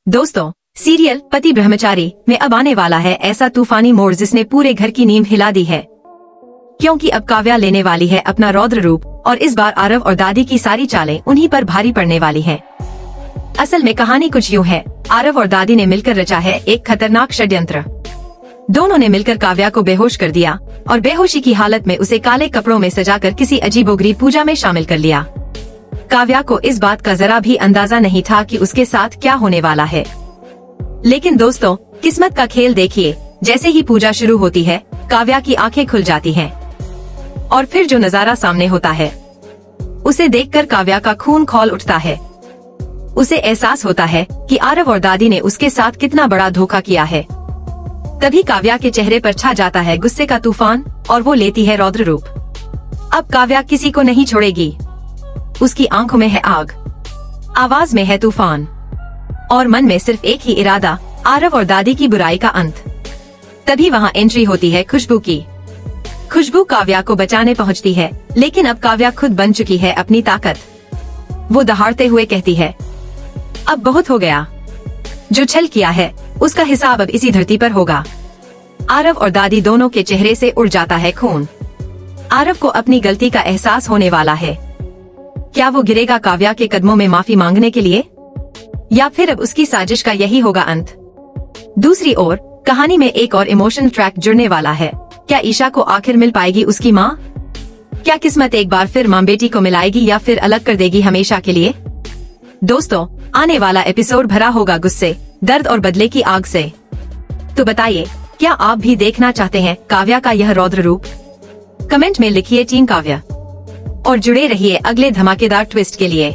दोस्तों, सीरियल पति ब्रह्मचारी में अब आने वाला है ऐसा तूफानी मोड़ जिसने पूरे घर की नींव हिला दी है, क्योंकि अब काव्या लेने वाली है अपना रौद्र रूप और इस बार आरव और दादी की सारी चालें उन्हीं पर भारी पड़ने वाली हैं। असल में कहानी कुछ यूँ है, आरव और दादी ने मिलकर रचा है एक खतरनाक षड्यंत्र। दोनों ने मिलकर काव्या को बेहोश कर दिया और बेहोशी की हालत में उसे काले कपड़ों में सजाकर किसी अजीबोगरीब पूजा में शामिल कर लिया। काव्या को इस बात का जरा भी अंदाजा नहीं था कि उसके साथ क्या होने वाला है। लेकिन दोस्तों, किस्मत का खेल देखिए, जैसे ही पूजा शुरू होती है काव्या की आंखें खुल जाती हैं और फिर जो नजारा सामने होता है उसे देखकर काव्या का खून खौल उठता है। उसे एहसास होता है कि आरव और दादी ने उसके साथ कितना बड़ा धोखा किया है। तभी काव्या के चेहरे पर छा जाता है गुस्से का तूफान और वो लेती है रौद्र रूप। अब काव्या किसी को नहीं छोड़ेगी। उसकी आंखों में है आग, आवाज में है तूफान और मन में सिर्फ एक ही इरादा, आरव और दादी की बुराई का अंत। तभी वहाँ एंट्री होती है खुशबू की। खुशबू काव्या को बचाने पहुँचती है, लेकिन अब काव्या खुद बन चुकी है अपनी ताकत। वो दहाड़ते हुए कहती है, अब बहुत हो गया, जो छल किया है उसका हिसाब अब इसी धरती पर होगा। आरव और दादी दोनों के चेहरे से उड़ जाता है खून। आरव को अपनी गलती का एहसास होने वाला है। क्या वो गिरेगा काव्या के कदमों में माफी मांगने के लिए, या फिर अब उसकी साजिश का यही होगा अंत। दूसरी ओर कहानी में एक और इमोशनल ट्रैक जुड़ने वाला है। क्या ईशा को आखिर मिल पाएगी उसकी माँ? क्या किस्मत एक बार फिर माँ बेटी को मिलाएगी या फिर अलग कर देगी हमेशा के लिए? दोस्तों, आने वाला एपिसोड भरा होगा गुस्से, दर्द और बदले की आग से। तो बताइए, क्या आप भी देखना चाहते हैं काव्या का यह रौद्र रूप? कमेंट में लिखिए टीम काव्या और जुड़े रहिए अगले धमाकेदार ट्विस्ट के लिए।